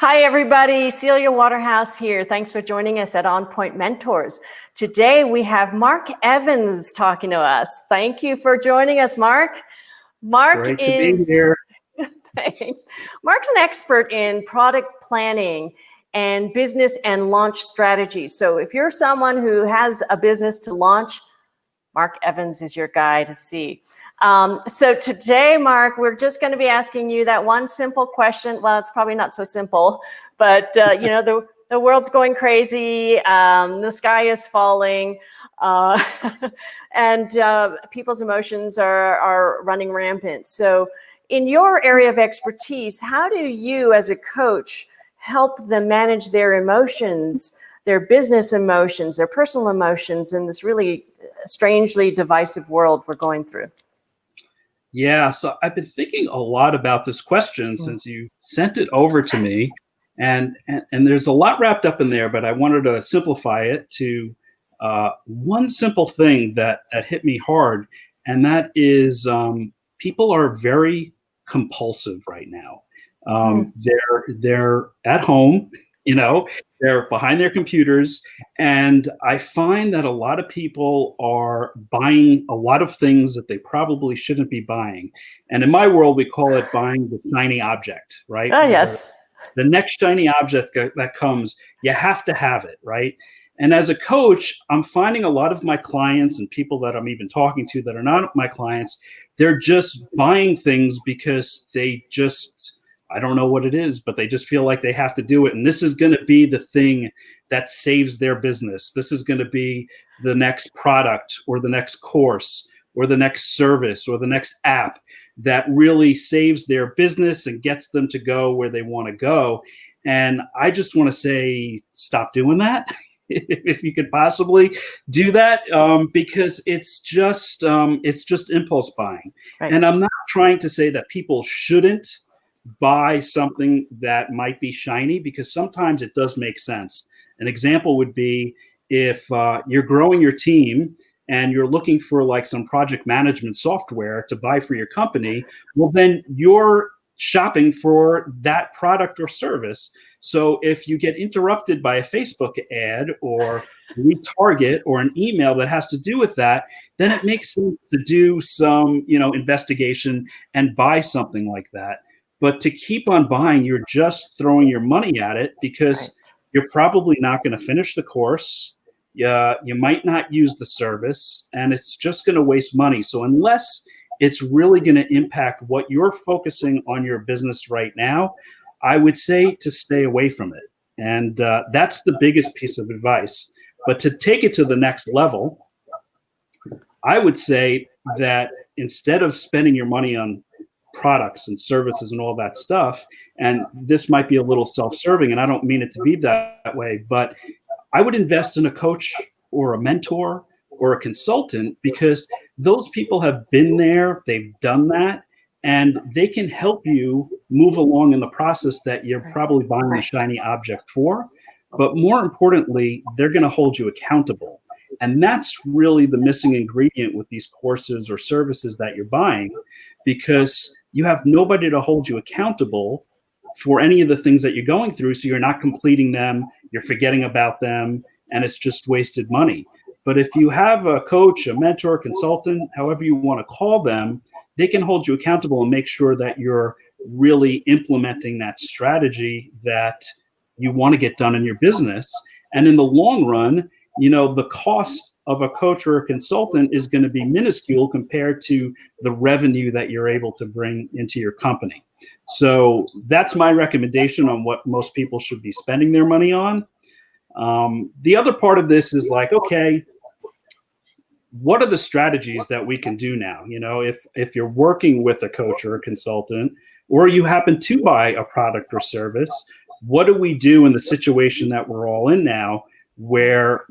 Hi, everybody. Celia Waterhouse here. Thanks for joining us at OnPoint Mentors. Today, we have Marc Evans talking to us. Thank you for joining us, Marc. Great to be here. Thanks. Marc's an expert in product planning and business and launch strategies. So if you're someone who has a business to launch, Marc Evans is your guy to see. So today, Marc, we're just going to be asking you that one simple question. Well, it's probably not so simple, but the world's going crazy. The sky is falling, and people's emotions are running rampant. So in your area of expertise, how do you as a coach help them manage their emotions, their business emotions, their personal emotions in this really strangely divisive world we're going through? Yeah, so I've been thinking a lot about this question since you sent it over to me, and there's a lot wrapped up in there, but I wanted to simplify it to one simple thing that hit me hard, and that is people are very compulsive right now. They're at home, they're behind their computers, and I find that a lot of people are buying a lot of things that they probably shouldn't be buying. And in my world, we call it buying the shiny object, right? Oh, yes. The next shiny object that comes, you have to have it, right? And as a coach, I'm finding a lot of my clients and people that I'm even talking to that are not my clients, they're just buying things because I don't know what it is, but they just feel like they have to do it. And this is going to be the thing that saves their business. This is going to be the next product or the next course or the next service or the next app that really saves their business and gets them to go where they want to go. And I just want to say, stop doing that. If you could possibly do that, because it's just impulse buying. Right. And I'm not trying to say that people shouldn't buy something that might be shiny, because sometimes it does make sense. An example would be if you're growing your team and you're looking for like some project management software to buy for your company, well, then you're shopping for that product or service. So if you get interrupted by a Facebook ad or retarget or an email that has to do with that, then it makes sense to do some, investigation and buy something like that. But to keep on buying, you're just throwing your money at it, because you're probably not going to finish the course. You might not use the service, and it's just going to waste money. So unless it's really going to impact what you're focusing on your business right now, I would say to stay away from it. And that's the biggest piece of advice. But to take it to the next level, I would say that instead of spending your money on products and services and all that stuff, and this might be a little self-serving, and I don't mean it to be that way, but I would invest in a coach or a mentor or a consultant, because those people have been there, they've done that, and they can help you move along in the process that you're probably buying the shiny object for. But more importantly, they're going to hold you accountable. And that's really the missing ingredient with these courses or services that you're buying, because you have nobody to hold you accountable for any of the things that you're going through. So you're not completing them, you're forgetting about them, and it's just wasted money. But if you have a coach, a mentor, consultant, however you want to call them, they can hold you accountable and make sure that you're really implementing that strategy that you want to get done in your business. And in the long run, the cost of a coach or a consultant is going to be minuscule compared to the revenue that you're able to bring into your company. So that's my recommendation on what most people should be spending their money on. The other part of this is like, okay, what are the strategies that we can do now? If you're working with a coach or a consultant, or you happen to buy a product or service, what do we do in the situation that we're all in now, where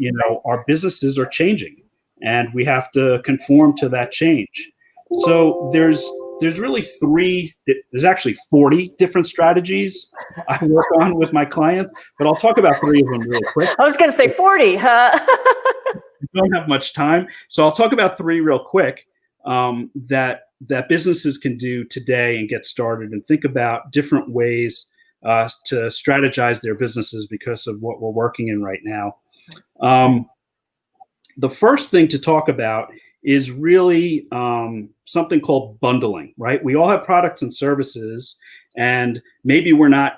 our businesses are changing and we have to conform to that change? So there's really there's actually 40 different strategies I work on with my clients, but I'll talk about 3 of them real quick. I was going to say 40, huh? I don't have much time, so I'll talk about 3 real quick that businesses can do today and get started, and think about different ways to strategize their businesses because of what we're working in right now. The first thing to talk about is really something called bundling, right? We all have products and services, and maybe we're not,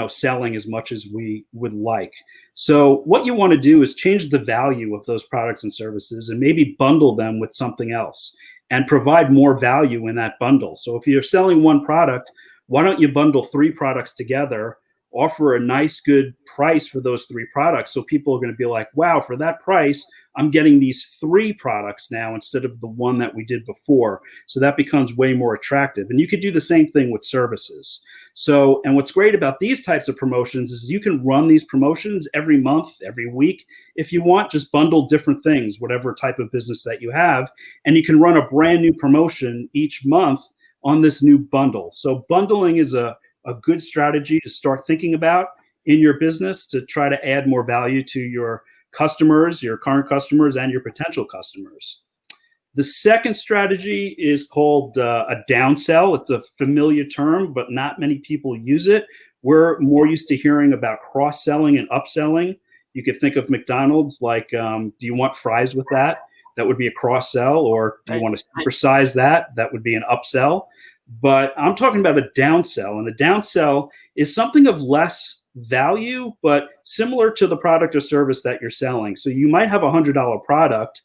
selling as much as we would like. So what you want to do is change the value of those products and services and maybe bundle them with something else and provide more value in that bundle. So if you're selling one product, why don't you bundle 3 products together, offer a nice, good price for those 3 products, so people are going to be like, wow, for that price, I'm getting these 3 products now instead of the one that we did before. So that becomes way more attractive. And you could do the same thing with services. So, and what's great about these types of promotions is you can run these promotions every month, every week. If you want, just bundle different things, whatever type of business that you have, and you can run a brand new promotion each month on this new bundle. So bundling is a good strategy to start thinking about in your business to try to add more value to your customers, your current customers, and your potential customers. The second strategy is called a downsell. It's a familiar term, but not many people use it. We're more used to hearing about cross-selling and upselling. You could think of McDonald's like, do you want fries with that? That would be a cross-sell. Or do you want to supersize that? That would be an upsell. But I'm talking about a downsell. And a downsell is something of less value, but similar to the product or service that you're selling. So you might have a $100 product.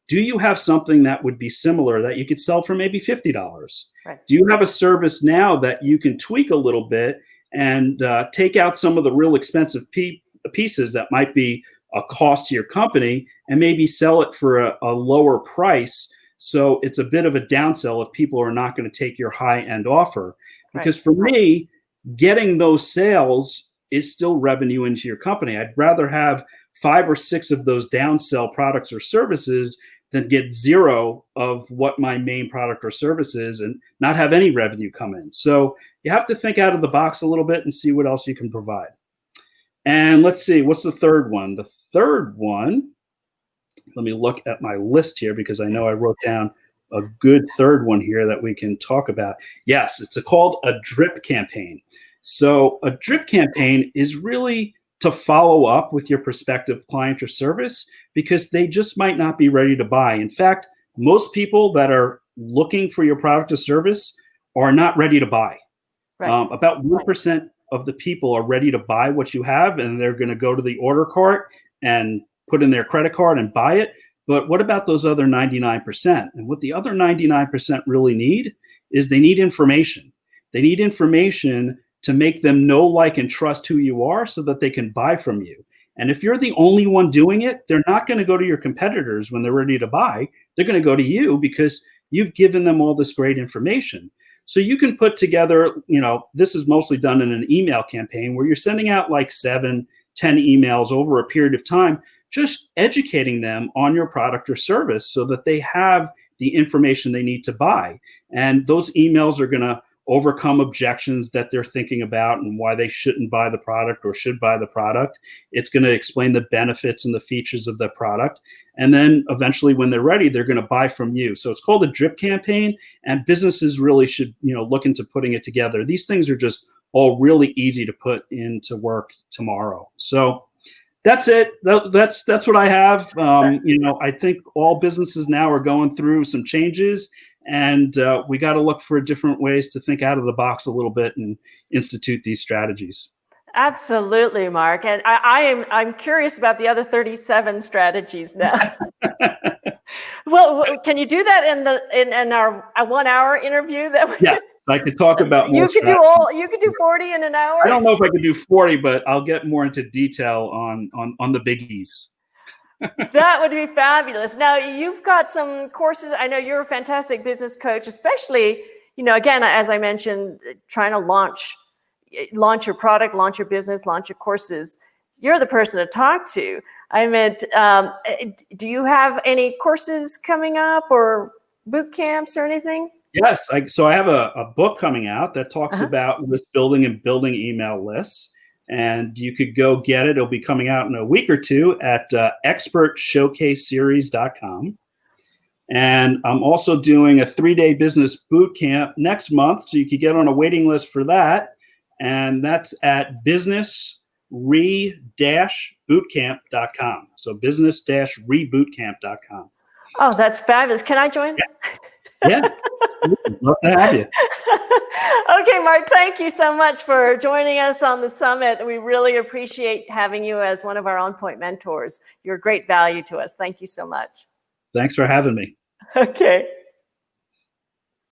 Do you have something that would be similar that you could sell for maybe $50? Right. Do you have a service now that you can tweak a little bit and take out some of the real expensive pieces that might be a cost to your company and maybe sell it for a lower price? So it's a bit of a downsell if people are not going to take your high-end offer. Because for me, getting those sales is still revenue into your company. I'd rather have 5 or 6 of those downsell products or services than get 0 of what my main product or service is and not have any revenue come in. So you have to think out of the box a little bit and see what else you can provide. And let's see, what's the third one? The third one, let me look at my list here because I know I wrote down a good third one here that we can talk about. Yes, it's called a drip campaign. So a drip campaign is really to follow up with your prospective client or service because they just might not be ready to buy. In fact, most people that are looking for your product or service are not ready to buy. Right. About 1% of the people are ready to buy what you have, and they're going to go to the order cart and put in their credit card and buy it. But what about those other 99%? And what the other 99% really need is they need information. They need information to make them know, like, and trust who you are so that they can buy from you. And if you're the only one doing it, they're not going to go to your competitors when they're ready to buy. They're going to go to you because you've given them all this great information. So you can put together, this is mostly done in an email campaign where you're sending out like 7, 10 emails over a period of time, just educating them on your product or service so that they have the information they need to buy. And those emails are going to overcome objections that they're thinking about and why they shouldn't buy the product or should buy the product. It's going to explain the benefits and the features of the product. And then eventually when they're ready, they're going to buy from you. So it's called a drip campaign, and businesses really should, look into putting it together. These things are just all really easy to put into work tomorrow. So that's it. That's what I have. I think all businesses now are going through some changes, and we got to look for different ways to think out of the box a little bit and institute these strategies. Absolutely, Mark. And I'm curious about the other 37 strategies now. Well, can you do that in our 1 hour interview? Yeah, I could talk about more. You could do 40 in an hour. I don't know if I could do 40, but I'll get more into detail on the biggies. That would be fabulous. Now, you've got some courses. I know you're a fantastic business coach, especially, again, as I mentioned, trying to launch your product, launch your business, launch your courses. You're the person to talk to. I meant, do you have any courses coming up or boot camps or anything? Yes. So I have a book coming out that talks about list building and building email lists. And you could go get it. It'll be coming out in a week or two at expertshowcaseseries.com. And I'm also doing a 3-day business boot camp next month. So you could get on a waiting list for that And that's at business-rebootcamp.com. So business-rebootcamp.com. Oh, that's fabulous. Can I join? Yeah. Love to have you. Okay, Marc, thank you so much for joining us on the summit. We really appreciate having you as one of our OnPoint mentors. You're a great value to us. Thank you so much. Thanks for having me. Okay.